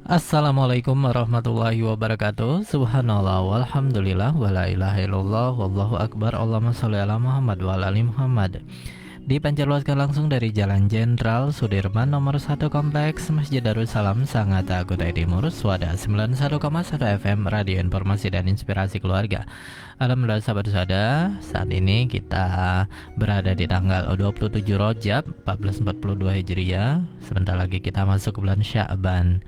Assalamualaikum warahmatullahi wabarakatuh. Subhanallah walhamdulillah wala ilaha illallah wallahu akbar. Allahumma sholli ala Muhammad wa ala ali Muhammad. Dipancarluaskan langsung dari Jalan Jenderal Sudirman nomor 1 Kompleks Masjid Darussalam Sangatta Kutai Timur, Suada 91,1 FM Radio Informasi dan Inspirasi Keluarga. Alhamdulillah sahabat-sahabat, saat ini kita berada di tanggal 27 Rajab 1442 Hijriah. Sebentar lagi kita masuk ke bulan Sya'ban.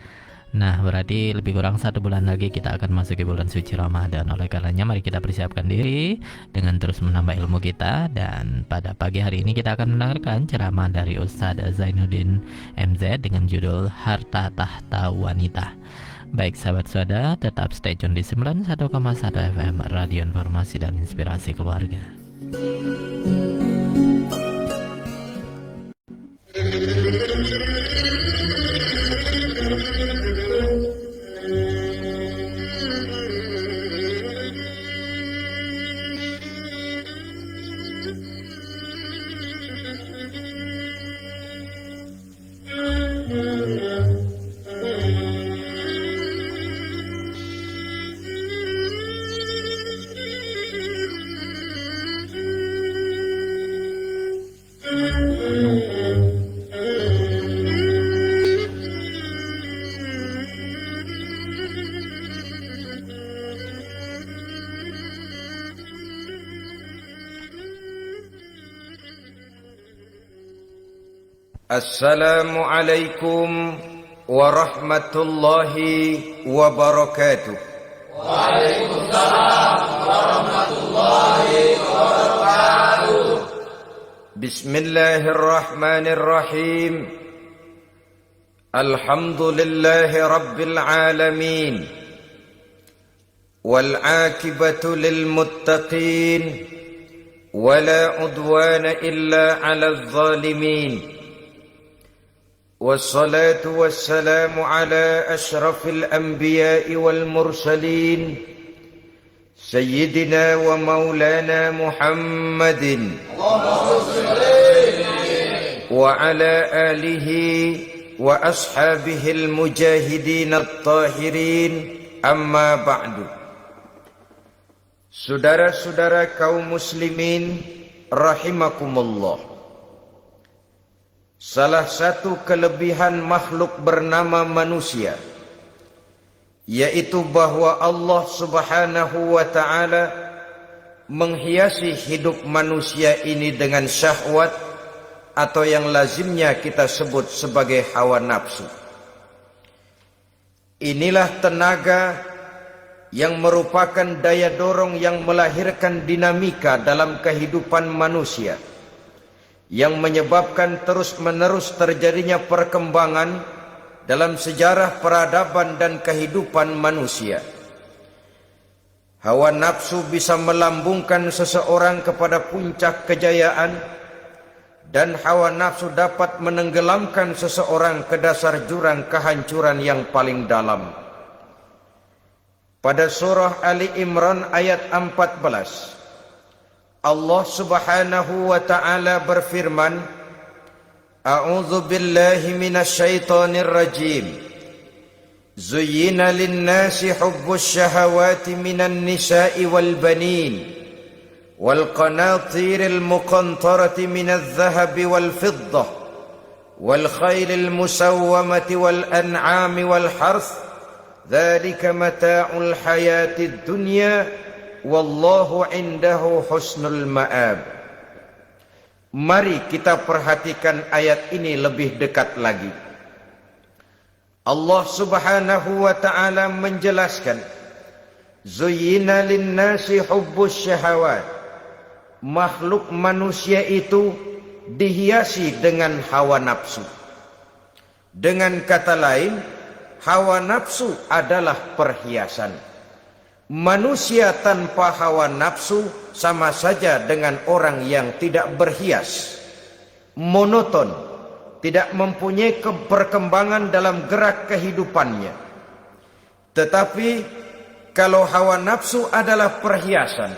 Nah, berarti lebih kurang 1 bulan lagi kita akan masuk ke bulan suci Ramadan. Oleh karenanya mari kita persiapkan diri dengan terus menambah ilmu kita. Dan pada pagi hari ini kita akan mendengarkan ceramah dari Ustadz Zainuddin MZ dengan judul Harta Tahta Wanita. Baik sahabat saudara, tetap stay tune di 91,1 FM Radio Informasi dan Inspirasi Keluarga. Assalamualaikum warahmatullahi wabarakatuh. Waalaikumsalam warahmatullahi wabarakatuh. Bismillahirrahmanirrahim. Alhamdulillahi rabbil alamin. Wal aqibatu lil muttaqin. Wala udwana illa 'alal zalimin. والصلاة والسلام على أشرف الأنبياء والمرسلين سيدنا ومولانا محمد وعلى آله وأصحابه المجاهدين الطاهرين أما بعد. Saudara-saudara kaum muslimin rahimakumullah. Salah satu kelebihan makhluk bernama manusia, yaitu bahwa Allah Subhanahu wa ta'ala menghiasi hidup manusia ini dengan syahwat atau yang lazimnya kita sebut sebagai hawa nafsu. Inilah tenaga yang merupakan daya dorong yang melahirkan dinamika dalam kehidupan manusia, yang menyebabkan terus-menerus terjadinya perkembangan dalam sejarah peradaban dan kehidupan manusia. Hawa nafsu bisa melambungkan seseorang kepada puncak kejayaan, dan hawa nafsu dapat menenggelamkan seseorang ke dasar jurang kehancuran yang paling dalam. Pada surah Ali Imran ayat 14, Allah Subhanahu wa ta'ala berfirman, A'udzu billahi minasyaitonir rajim. Zuyyina lin-nasi hubbus syahawati minan nisa'i wal banin wal qanatiril muqantarati minadh dhahabi wal fiddah wal khaylil musawwamati wal an'ami wal harth. Dzalika mata'ul hayatid dunya. Wallahu indahu husnul ma'ab. Mari kita perhatikan ayat ini lebih dekat lagi. Allah Subhanahu wa ta'ala menjelaskan, Zuyyina linnasi hubbus syahawat. Makhluk manusia itu dihiasi dengan hawa nafsu. Dengan kata lain, hawa nafsu adalah perhiasan. Manusia tanpa hawa nafsu sama saja dengan orang yang tidak berhias, monoton, tidak mempunyai perkembangan dalam gerak kehidupannya. Tetapi kalau hawa nafsu adalah perhiasan,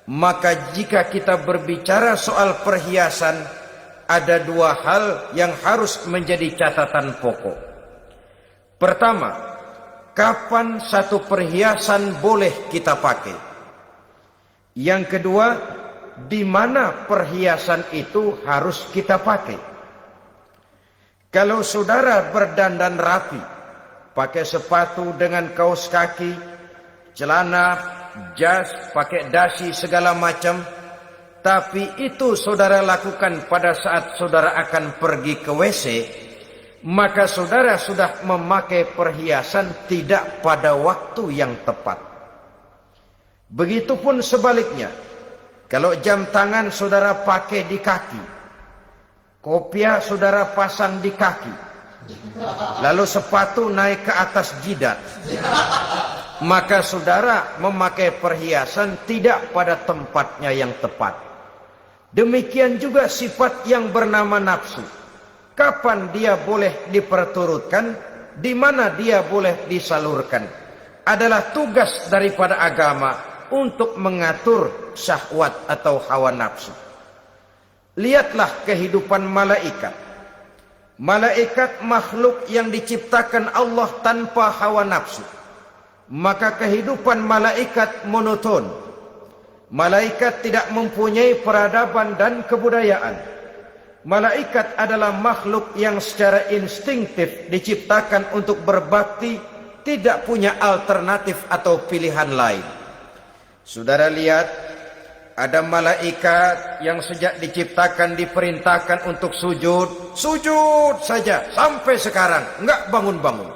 maka jika kita berbicara soal perhiasan, ada dua hal yang harus menjadi catatan pokok. Pertama, kapan satu perhiasan boleh kita pakai? Yang kedua, di mana perhiasan itu harus kita pakai? Kalau saudara berdandan rapi, pakai sepatu dengan kaos kaki, celana, jas, pakai dasi segala macam, tapi itu saudara lakukan pada saat saudara akan pergi ke WC, maka saudara sudah memakai perhiasan tidak pada waktu yang tepat. Begitupun sebaliknya, kalau jam tangan saudara pakai di kaki, kopiah saudara pasang di kaki, lalu sepatu naik ke atas jidat, maka saudara memakai perhiasan tidak pada tempatnya yang tepat. Demikian juga sifat yang bernama nafsu. Kapan dia boleh diperturutkan, di mana dia boleh disalurkan, adalah tugas daripada agama untuk mengatur syahwat atau hawa nafsu. Lihatlah kehidupan malaikat. Malaikat makhluk yang diciptakan Allah tanpa hawa nafsu. Maka kehidupan malaikat monoton. Malaikat tidak mempunyai peradaban dan kebudayaan. Malaikat adalah makhluk yang secara instinktif diciptakan untuk berbakti, tidak punya alternatif atau pilihan lain. Saudara lihat, ada malaikat yang sejak diciptakan diperintahkan untuk sujud, sujud saja sampai sekarang, enggak bangun-bangun.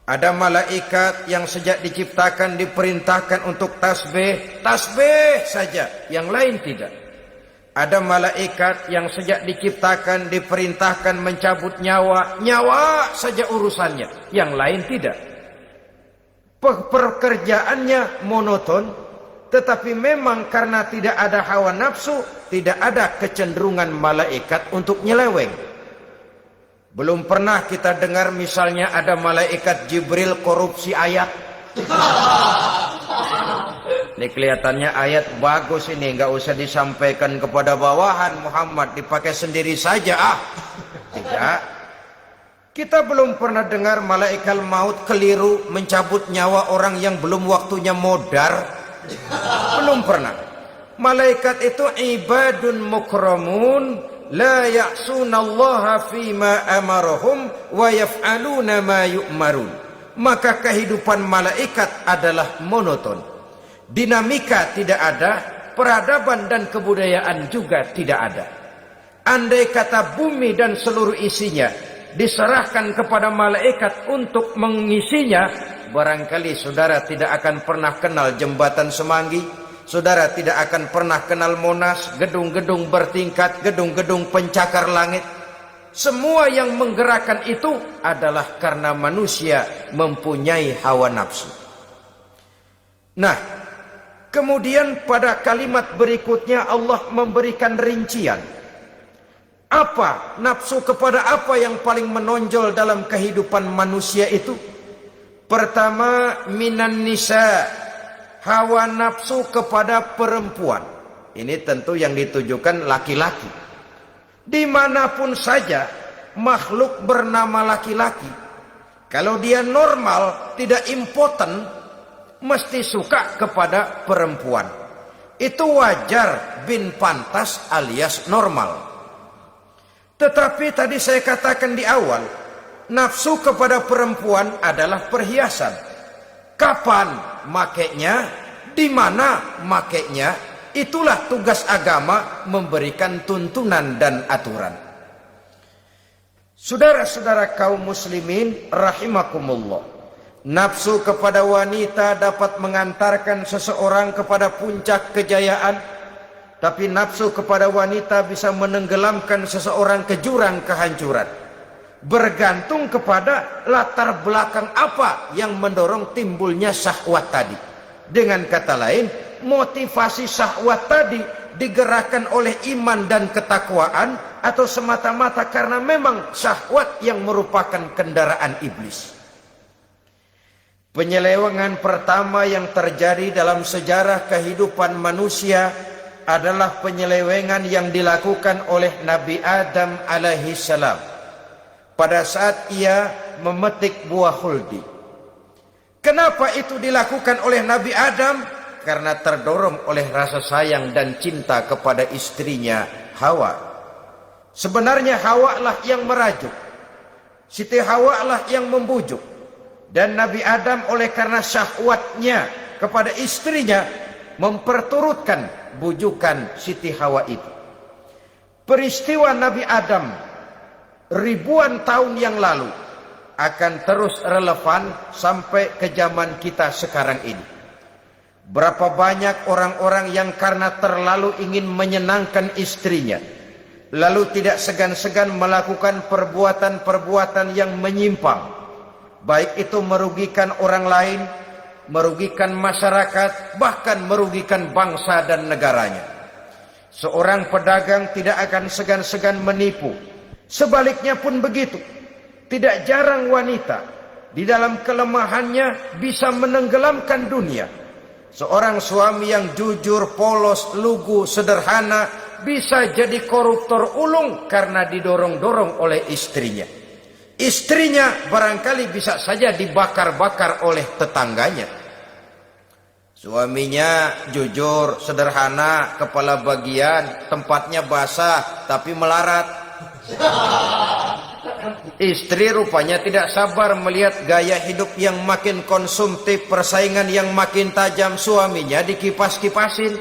Ada malaikat yang sejak diciptakan diperintahkan untuk tasbih, tasbih saja, yang lain tidak. Ada malaikat yang sejak diciptakan diperintahkan mencabut nyawa, nyawa saja urusannya, yang lain tidak. Pekerjaannya monoton, tetapi memang karena tidak ada hawa nafsu, tidak ada kecenderungan malaikat untuk nyeleweng. Belum pernah kita dengar misalnya ada malaikat Jibril korupsi ayat. Ini kelihatannya ayat bagus ini, nggak usah disampaikan kepada bawahan Muhammad, dipakai sendiri saja. Tidak. Kita belum pernah dengar malaikat maut keliru mencabut nyawa orang yang belum waktunya modar. Belum pernah. Malaikat itu ibadun mukramun, la ya'sunallaha fima amarahum wa yaf'aluna ma yu'marun. Maka kehidupan malaikat adalah monoton. Dinamika tidak ada, peradaban dan kebudayaan juga tidak ada. Andai kata bumi dan seluruh isinya diserahkan kepada malaikat untuk mengisinya, barangkali saudara tidak akan pernah kenal jembatan Semanggi, saudara tidak akan pernah kenal Monas, gedung-gedung bertingkat, gedung-gedung pencakar langit. Semua yang menggerakkan itu adalah karena manusia mempunyai hawa nafsu. Nah, kemudian pada kalimat berikutnya Allah memberikan rincian. Apa nafsu kepada apa yang paling menonjol dalam kehidupan manusia itu? Pertama, minan nisa, hawa nafsu kepada perempuan. Ini tentu yang ditujukan laki-laki. Dimanapun saja makhluk bernama laki-laki, kalau dia normal, tidak impoten, mesti suka kepada perempuan. Itu wajar, bin pantas alias normal. Tetapi tadi saya katakan di awal, nafsu kepada perempuan adalah perhiasan. Kapan makainya, di mana makainya, itulah tugas agama memberikan tuntunan dan aturan. Saudara-saudara kaum muslimin rahimakumullah, nafsu kepada wanita dapat mengantarkan seseorang kepada puncak kejayaan, tapi nafsu kepada wanita bisa menenggelamkan seseorang ke jurang kehancuran. Bergantung kepada latar belakang apa yang mendorong timbulnya syahwat tadi. Dengan kata lain, motivasi syahwat tadi digerakkan oleh iman dan ketakwaan, atau semata-mata karena memang syahwat yang merupakan kendaraan iblis. Penyelewengan pertama yang terjadi dalam sejarah kehidupan manusia adalah penyelewengan yang dilakukan oleh Nabi Adam alaihi salam. pada saat ia memetik buah khuldi. Kenapa itu dilakukan oleh Nabi Adam? Karena terdorong oleh rasa sayang dan cinta kepada istrinya Hawa. Sebenarnya Hawa lah yang merajuk, Siti Hawa lah yang membujuk, dan Nabi Adam oleh karena syahwatnya kepada istrinya memperturutkan bujukan Siti Hawa itu. Peristiwa Nabi Adam ribuan tahun yang lalu akan terus relevan sampai ke zaman kita sekarang ini. Berapa banyak orang-orang yang karena terlalu ingin menyenangkan istrinya, lalu tidak segan-segan melakukan perbuatan-perbuatan yang menyimpang, baik itu merugikan orang lain, merugikan masyarakat, bahkan merugikan bangsa dan negaranya. Seorang pedagang tidak akan segan-segan menipu. Sebaliknya pun begitu. Tidak jarang wanita di dalam kelemahannya bisa menenggelamkan dunia. Seorang suami yang jujur, polos, lugu, sederhana bisa jadi koruptor ulung karena didorong-dorong oleh istrinya. Istrinya barangkali bisa saja dibakar-bakar oleh tetangganya. Suaminya jujur, sederhana, kepala bagian, tempatnya basah tapi melarat. Istri rupanya tidak sabar melihat gaya hidup yang makin konsumtif, persaingan yang makin tajam. Suaminya dikipas-kipasin.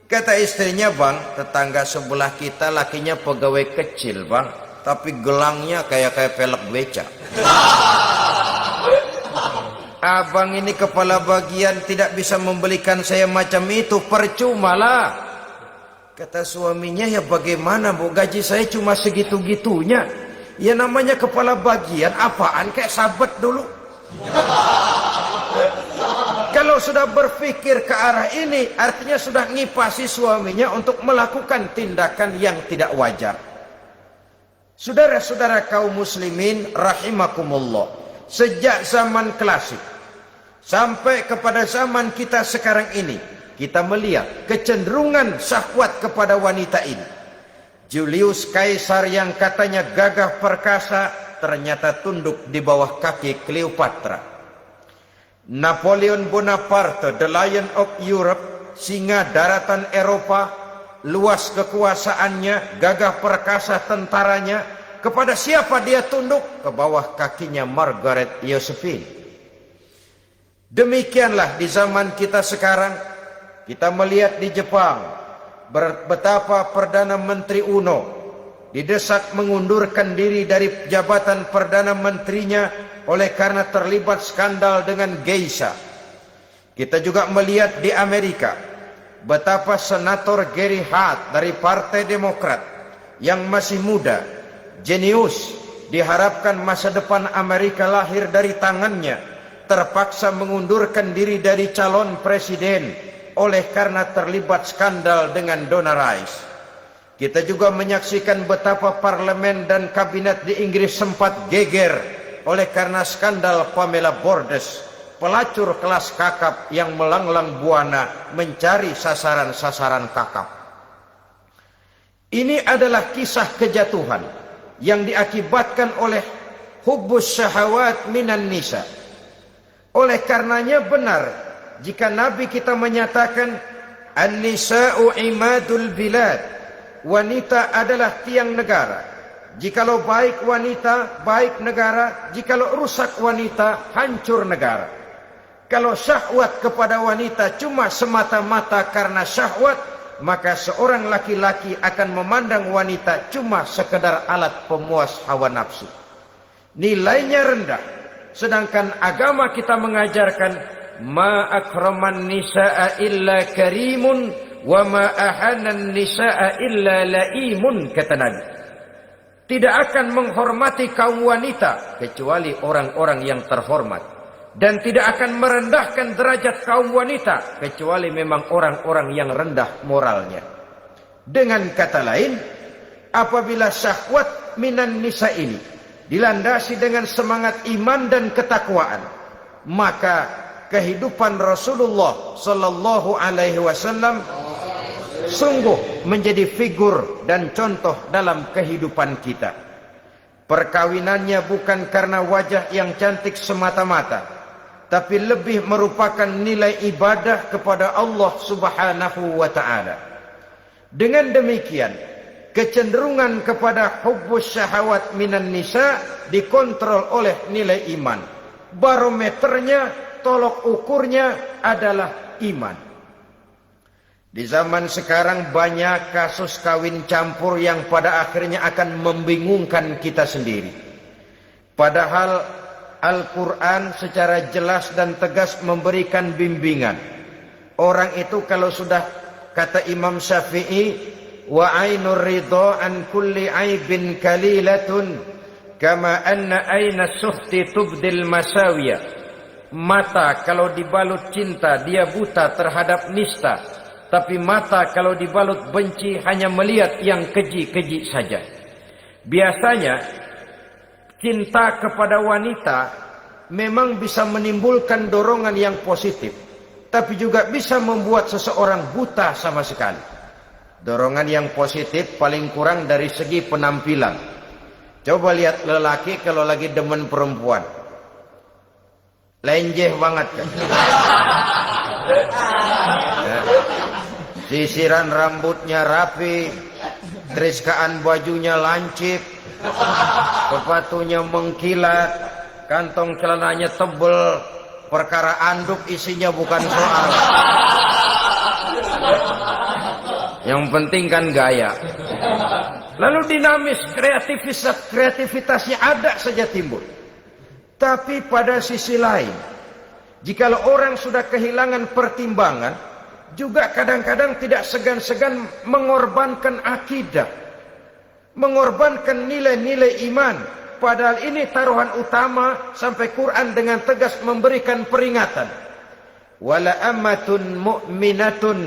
Kata istrinya, "Bang, tetangga sebelah kita lakinya pegawai kecil, Bang, tapi gelangnya kayak pelek beca. Abang ini kepala bagian tidak bisa membelikan saya macam itu, percumalah." Kata suaminya, "Ya bagaimana Bu, gaji saya cuma segitu-gitunya. Ya namanya kepala bagian, apaan kayak sabet dulu." Kalau sudah berpikir ke arah ini, artinya sudah ngipasi suaminya untuk melakukan tindakan yang tidak wajar. Saudara-saudara kaum muslimin rahimakumullah, sejak zaman klasik sampai kepada zaman kita sekarang ini, kita melihat kecenderungan syahwat kepada wanita ini. Julius Kaisar yang katanya gagah perkasa ternyata tunduk di bawah kaki Cleopatra. Napoleon Bonaparte, the Lion of Europe, singa daratan Eropa, luas kekuasaannya, gagah perkasa tentaranya, kepada siapa dia tunduk? Ke bawah kakinya Margaret Josephine. Demikianlah di zaman kita sekarang, kita melihat di Jepang betapa Perdana Menteri Uno didesak mengundurkan diri dari jabatan Perdana Menterinya oleh karena terlibat skandal dengan geisha. Kita juga melihat di Amerika betapa Senator Gary Hart dari Partai Demokrat yang masih muda, jenius, diharapkan masa depan Amerika lahir dari tangannya, terpaksa mengundurkan diri dari calon presiden oleh karena terlibat skandal dengan Donna Rice. Kita juga menyaksikan betapa parlemen dan kabinet di Inggris sempat geger oleh karena skandal Pamela Bordes, pelacur kelas kakap yang melanglang buana mencari sasaran-sasaran kakap. Ini adalah kisah kejatuhan yang diakibatkan oleh hubbus syahawat minan nisa. Oleh karenanya benar jika Nabi kita menyatakan an-nisa'u imadul bilad, wanita adalah tiang negara. Jikalau baik wanita, baik negara. Jikalau rusak wanita, hancur negara. Kalau syahwat kepada wanita cuma semata-mata karena syahwat, maka seorang laki-laki akan memandang wanita cuma sekedar alat pemuas hawa nafsu. Nilainya rendah. Sedangkan agama kita mengajarkan ma akraman nisa'a illa karimun wa ma ahanan nisa'a illa laimun, kata Nabi. Tidak akan menghormati kaum wanita kecuali orang-orang yang terhormat, dan tidak akan merendahkan derajat kaum wanita kecuali memang orang-orang yang rendah moralnya. Dengan kata lain, apabila syahwat minan nisa ini dilandasi dengan semangat iman dan ketakwaan, maka kehidupan Rasulullah sallallahu alaihi wasallam sungguh menjadi figur dan contoh dalam kehidupan kita. Perkawinannya bukan karena wajah yang cantik semata-mata, tapi lebih merupakan nilai ibadah kepada Allah Subhanahu wa ta'ala. Dengan demikian, kecenderungan kepada hubbus syahawat minan nisa dikontrol oleh nilai iman. Barometernya, tolok ukurnya adalah iman. Di zaman sekarang banyak kasus kawin campur yang pada akhirnya akan membingungkan kita sendiri. Padahal Al-Quran secara jelas dan tegas memberikan bimbingan. Orang itu kalau sudah, kata Imam Syafi'i, wa ainur ridha an kulli aibin kalilatun kama anna aina suhti tubdil masawiya. Mata kalau dibalut cinta dia buta terhadap nista, tapi mata kalau dibalut benci hanya melihat yang keji-keji saja. Biasanya cinta kepada wanita memang bisa menimbulkan dorongan yang positif, tapi juga bisa membuat seseorang buta sama sekali. Dorongan yang positif paling kurang dari segi penampilan. Coba lihat lelaki kalau lagi demen perempuan, lenjeh banget kan. Sisiran rambutnya rapi, teriskaan bajunya lancip, sepatunya mengkilat, kantong celananya tebel, perkara anduk isinya bukan soal. Yang penting kan gaya. Lalu dinamis, kreativitasnya ada saja timbul. Tapi pada sisi lain, jikalau orang sudah kehilangan pertimbangan, juga kadang-kadang tidak segan-segan mengorbankan akidah, mengorbankan nilai-nilai iman. Padahal ini taruhan utama, sampai Quran dengan tegas memberikan peringatan. Wala ammatun mu'minatun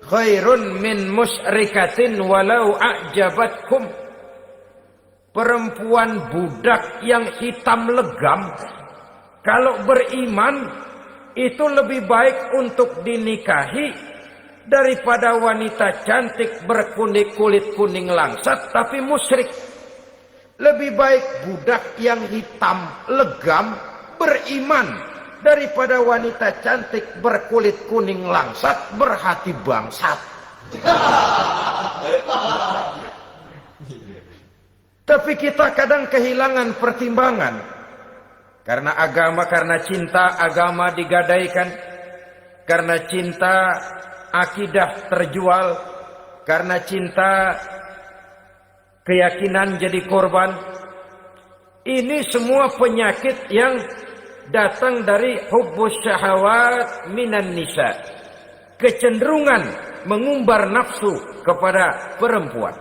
khairun min musyrikatin walau a'jabatkum. Perempuan budak yang hitam legam, kalau beriman, itu lebih baik untuk dinikahi daripada wanita cantik berkulit kuning langsat tapi musyrik. Lebih baik budak yang hitam legam beriman daripada wanita cantik berkulit kuning langsat berhati bangsat. Tapi kita kadang kehilangan pertimbangan. Karena agama, karena cinta agama digadaikan, karena cinta akidah terjual, karena cinta keyakinan jadi korban. Ini semua penyakit yang datang dari hubbus syahawat minan nisa, kecenderungan mengumbar nafsu kepada perempuan.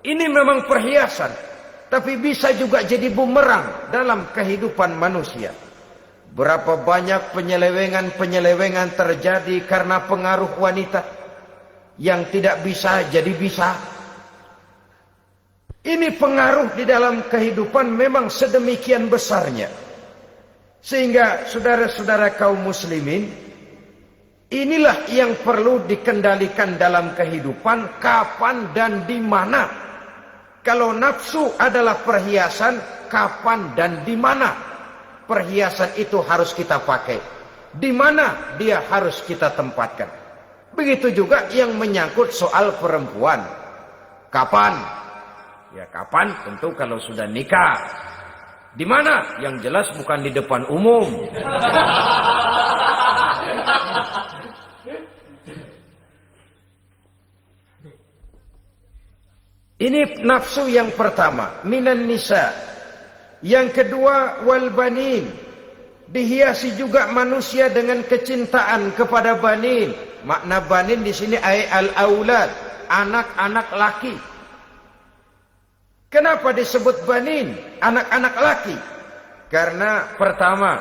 Ini memang perhiasan, tapi bisa juga jadi bumerang dalam kehidupan manusia. Berapa banyak penyelewengan terjadi karena pengaruh wanita yang tidak bisa jadi bisa. Ini pengaruh di dalam kehidupan memang sedemikian besarnya. Sehingga saudara-saudara kaum muslimin, inilah yang perlu dikendalikan dalam kehidupan, kapan dan di mana. Kalau nafsu adalah perhiasan, kapan dan di mana perhiasan itu harus kita pakai, di mana dia harus kita tempatkan. Begitu juga yang menyangkut soal perempuan. Kapan? Ya kapan tentu kalau sudah nikah. Di mana? Yang jelas bukan di depan umum. Ini nafsu yang pertama, minan nisa. Yang kedua, wal banin. Dihiasi juga manusia dengan kecintaan kepada banin. Makna banin di sini ay al-aulad, anak-anak laki. Kenapa disebut banin, anak-anak laki? Karena pertama,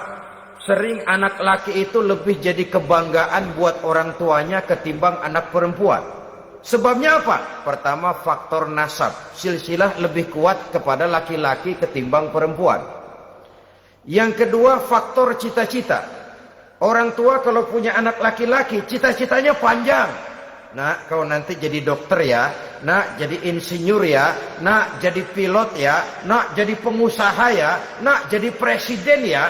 sering anak laki itu lebih jadi kebanggaan buat orang tuanya ketimbang anak perempuan. Sebabnya apa? Pertama, faktor nasab. Silsilah lebih kuat kepada laki-laki ketimbang perempuan. Yang kedua, faktor cita-cita. Orang tua kalau punya anak laki-laki, cita-citanya panjang. nak kau nanti jadi dokter ya, nak jadi insinyur ya, nak jadi pilot ya, nak jadi pengusaha ya, nak jadi presiden ya.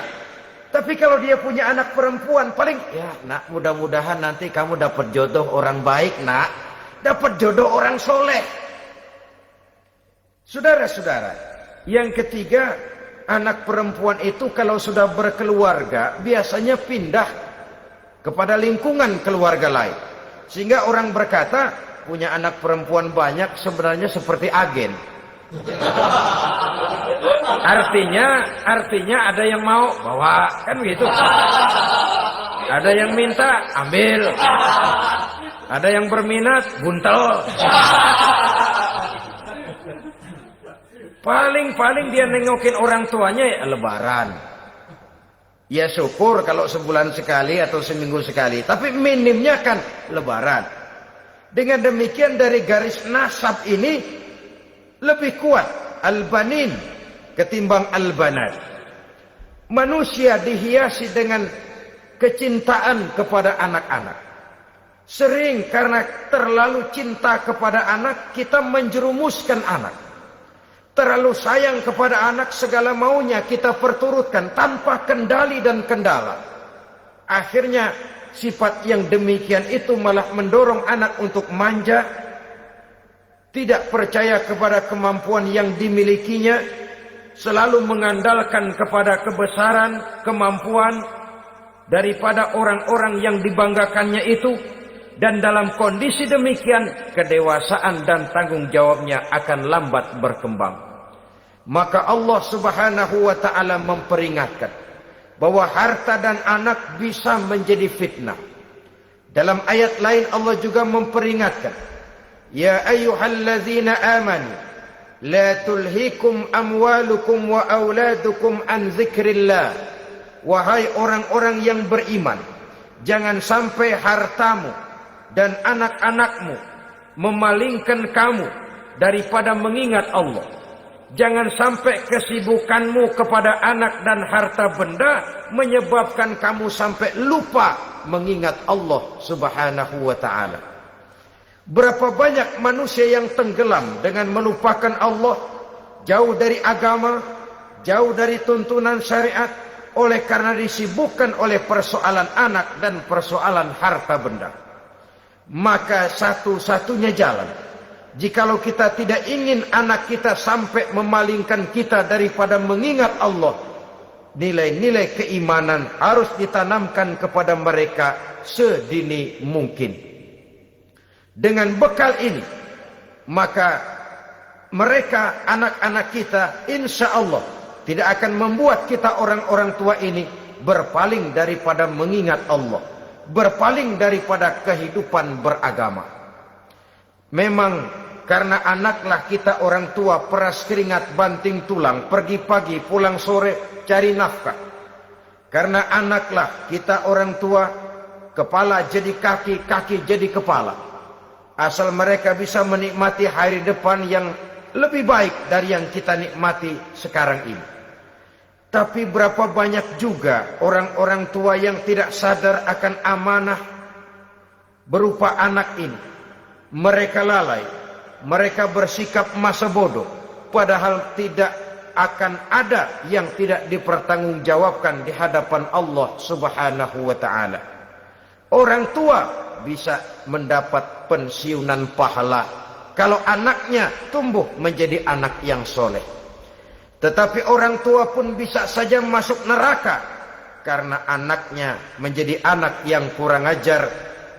Tapi kalau dia punya anak perempuan, paling ya nak, mudah-mudahan nanti kamu dapat jodoh orang baik nak, dapat jodoh orang soleh. Saudara-saudara, yang ketiga, anak perempuan itu kalau sudah berkeluarga biasanya pindah kepada lingkungan keluarga lain. Sehingga orang berkata punya anak perempuan banyak sebenarnya seperti agen. Artinya ada yang mau bawa, kan begitu. Ada yang minta ambil, ada yang berminat buntel. Paling dia nengokin orang tuanya ya lebaran. Ya syukur kalau sebulan sekali atau seminggu sekali. Tapi minimnya kan lebaran. Dengan demikian dari garis nasab ini lebih kuat al-banin ketimbang al-banat. Manusia dihiasi dengan kecintaan kepada anak-anak. Sering karena terlalu cinta kepada anak, kita menjerumuskan anak. Terlalu sayang kepada anak, segala maunya kita perturutkan tanpa kendali dan kendala. Akhirnya sifat yang demikian itu malah mendorong anak untuk manja, tidak percaya kepada kemampuan yang dimilikinya, selalu mengandalkan kepada kebesaran, kemampuan daripada orang-orang yang dibanggakannya itu. Dan dalam kondisi demikian, kedewasaan dan tanggung jawabnya akan lambat berkembang. Maka Allah Subhanahu wa ta'ala memperingatkan bahwa harta dan anak bisa menjadi fitnah. Dalam ayat lain Allah juga memperingatkan, ya ayyuhallazina amanu la tulhikum amwalukum wa auladukum an dzikrillah. Wahai orang-orang yang beriman, jangan sampai hartamu dan anak-anakmu memalingkan kamu daripada mengingat Allah. Jangan sampai kesibukanmu kepada anak dan harta benda menyebabkan kamu sampai lupa mengingat Allah Subhanahu wa ta'ala. Berapa banyak manusia yang tenggelam dengan melupakan Allah, jauh dari agama, jauh dari tuntunan syariat, oleh karena disibukkan oleh persoalan anak dan persoalan harta benda. Maka satu-satunya jalan, jikalau kita tidak ingin anak kita sampai memalingkan kita daripada mengingat Allah, nilai-nilai keimanan harus ditanamkan kepada mereka sedini mungkin. Dengan bekal ini, maka mereka, anak-anak kita, insya Allah tidak akan membuat kita orang-orang tua ini berpaling daripada mengingat Allah, berpaling daripada kehidupan beragama. Memang karena anaklah kita orang tua peras keringat banting tulang, pergi pagi pulang sore cari nafkah. Karena anaklah kita orang tua, kepala jadi kaki, kaki jadi kepala. Asal mereka bisa menikmati hari depan yang lebih baik dari yang kita nikmati sekarang ini. Tapi berapa banyak juga orang-orang tua yang tidak sadar akan amanah berupa anak ini. Mereka lalai, mereka bersikap masa bodoh, padahal tidak akan ada yang tidak dipertanggungjawabkan di hadapan Allah Subhanahu wa ta'ala. Orang tua bisa mendapat pensiunan pahala kalau anaknya tumbuh menjadi anak yang soleh. Tetapi orang tua pun bisa saja masuk neraka karena anaknya menjadi anak yang kurang ajar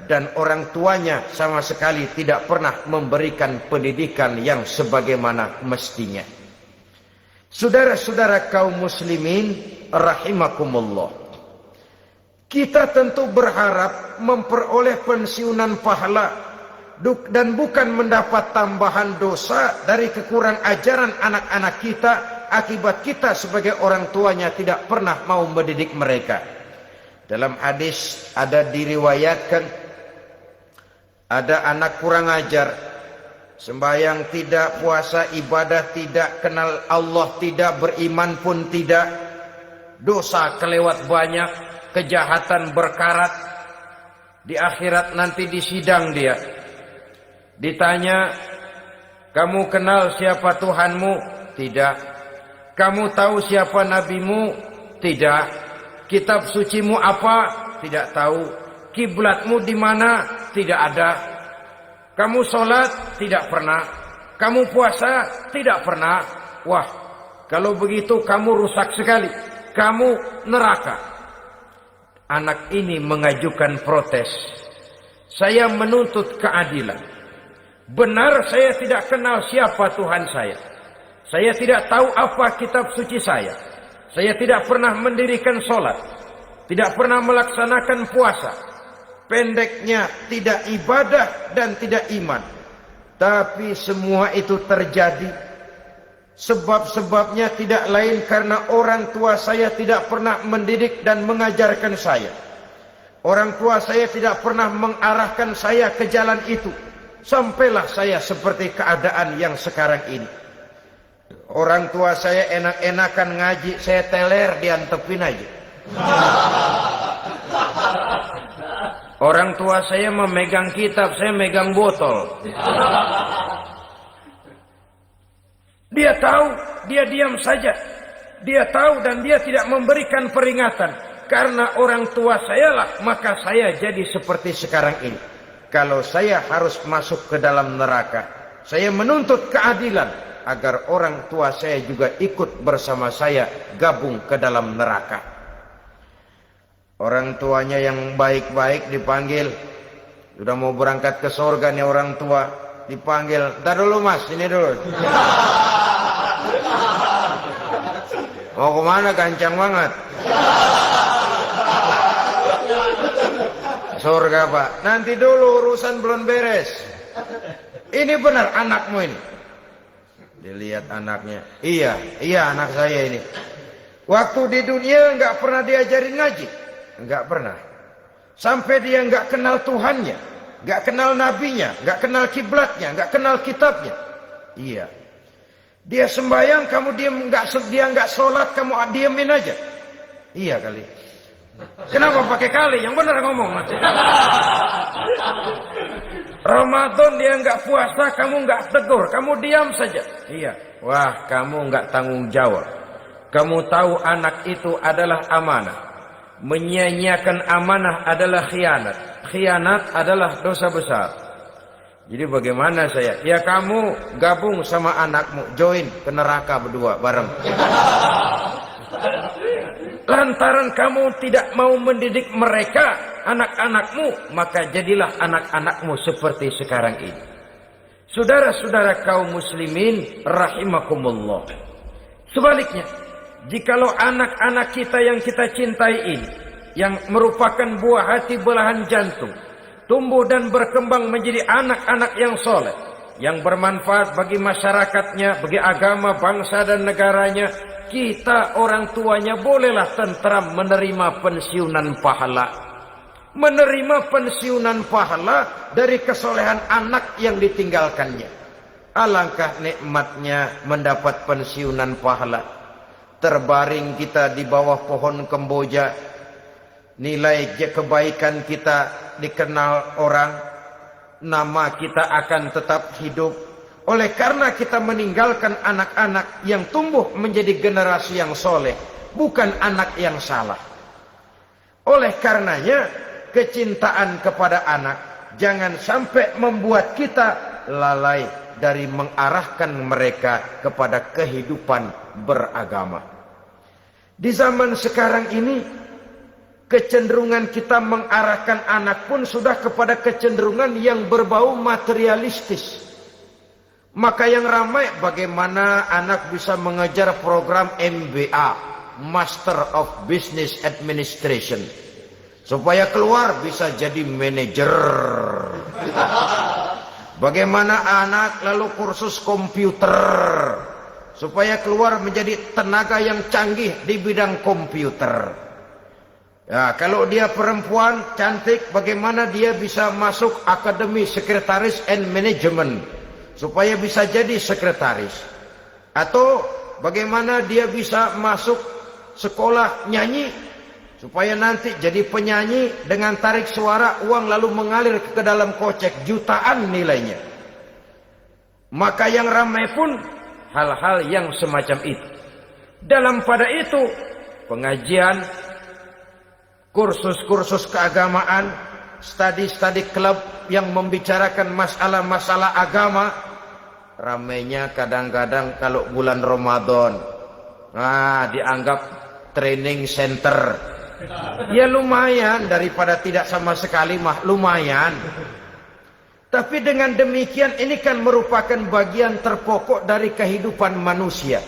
dan orang tuanya sama sekali tidak pernah memberikan pendidikan yang sebagaimana mestinya. Saudara-saudara kaum muslimin rahimakumullah, kita tentu berharap memperoleh pensiunan pahala dan bukan mendapat tambahan dosa dari kekurang ajaran anak-anak kita akibat kita sebagai orang tuanya tidak pernah mau mendidik mereka. Dalam hadis ada diriwayatkan, ada anak kurang ajar, sembahyang tidak, puasa ibadah tidak, kenal Allah tidak, beriman pun tidak, dosa kelewat banyak, kejahatan berkarat. Di akhirat nanti disidang dia, Ditanya, kamu kenal siapa Tuhanmu? Tidak. Kamu tahu siapa nabimu? Tidak. Kitab sucimu apa? Tidak tahu. Kiblatmu di mana? Tidak ada. Kamu sholat? Tidak pernah. Kamu puasa? Tidak pernah. Wah, kalau begitu kamu rusak sekali. Kamu neraka. Anak ini mengajukan protes. Saya menuntut keadilan. Benar saya tidak kenal siapa Tuhan saya. Saya tidak tahu apa kitab suci saya. Saya tidak pernah mendirikan sholat. Tidak pernah melaksanakan puasa. Pendeknya tidak ibadah dan tidak iman. Tapi semua itu terjadi. Sebab-sebabnya tidak lain karena orang tua saya tidak pernah mendidik dan mengajarkan saya. Orang tua saya tidak pernah mengarahkan saya ke jalan itu. Sampailah saya seperti keadaan yang sekarang ini. Orang tua saya enak-enakan ngaji, saya teler diantepin aja. Orang tua saya memegang kitab, saya megang botol. Dia tahu, dia diam saja. Dia tahu dan dia tidak memberikan peringatan. Karena orang tua saya lah, maka saya jadi seperti sekarang ini. Kalau saya harus masuk ke dalam neraka, saya menuntut keadilan agar orang tua saya juga ikut bersama saya gabung ke dalam neraka. Orang tuanya yang baik-baik dipanggil. Sudah mau berangkat ke surga nih orang tua. Dipanggil, "Ntar dulu mas, ini dulu." Mau kemana, gancang banget? Surga pak. Nanti dulu, urusan belum beres. Ini benar anakmu ini. Dilihat anaknya. Iya anak saya ini. Waktu di dunia nggak pernah diajarin ngaji. Nggak pernah. Sampai dia nggak kenal Tuhannya. Nggak kenal nabinya. Nggak kenal kiblatnya. Nggak kenal kitabnya. Iya. Dia sembahyang, kamu diam, dia nggak sholat, kamu diamin aja. Iya kali. Kenapa pakai kali? Yang benar ngomong. Ramadan dia nggak puasa, kamu nggak tegur, kamu diam saja. Iya. Wah, kamu nggak tanggung jawab. Kamu tahu anak itu adalah amanah. Menyia-nyiakan amanah adalah khianat. Khianat adalah dosa besar. Jadi bagaimana saya? Ya kamu gabung sama anakmu, join ke neraka berdua bareng. Lantaran kamu tidak mau mendidik mereka, anak-anakmu, maka jadilah anak-anakmu seperti sekarang ini. Saudara-saudara kaum muslimin rahimakumullah. Sebaliknya, jikalau anak-anak kita yang kita cintai ini, yang merupakan buah hati belahan jantung, tumbuh dan berkembang menjadi anak-anak yang soleh, yang bermanfaat bagi masyarakatnya, bagi agama, bangsa dan negaranya, kita orang tuanya bolehlah tentram menerima pensiunan pahala. Menerima pensiunan pahala dari kesolehan anak yang ditinggalkannya. Alangkah nikmatnya mendapat pensiunan pahala. Terbaring kita di bawah pohon kemboja, nilai kebaikan kita dikenal orang, nama kita akan tetap hidup. Oleh karena kita meninggalkan anak-anak yang tumbuh menjadi generasi yang soleh, bukan anak yang salah. Oleh karenanya, kecintaan kepada anak jangan sampai membuat kita lalai dari mengarahkan mereka kepada kehidupan beragama. Di zaman sekarang ini, kecenderungan kita mengarahkan anak pun sudah kepada kecenderungan yang berbau materialistis. Maka yang ramai bagaimana anak bisa mengejar program MBA, Master of Business Administration, supaya keluar bisa jadi manajer. Bagaimana anak lalu kursus komputer, supaya keluar menjadi tenaga yang canggih di bidang komputer. Ya, kalau dia perempuan cantik, bagaimana dia bisa masuk Akademi Sekretaris and Management, supaya bisa jadi sekretaris. Atau bagaimana dia bisa masuk sekolah nyanyi, supaya nanti jadi penyanyi dengan tarik suara, uang lalu mengalir ke dalam kocek jutaan nilainya. Maka yang ramai pun hal-hal yang semacam itu. Dalam pada itu, pengajian, kursus-kursus keagamaan, studi-studi klub yang membicarakan masalah-masalah agama. Ramainya kadang-kadang kalau bulan Ramadan, dianggap training center. Ya lumayan, daripada tidak sama sekali mah lumayan. Tapi dengan demikian ini kan merupakan bagian terpokok dari kehidupan manusia.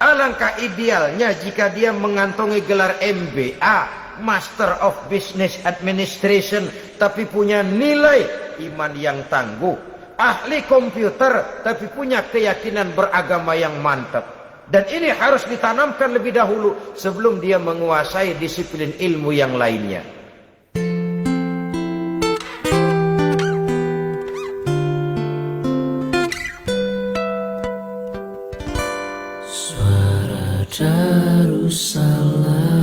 Alangkah idealnya jika dia mengantongi gelar MBA, Master of Business Administration, tapi punya nilai iman yang tangguh, ahli komputer, tapi punya keyakinan beragama yang mantap. Dan ini harus ditanamkan lebih dahulu sebelum dia menguasai disiplin ilmu yang lainnya. Suara Darussalam.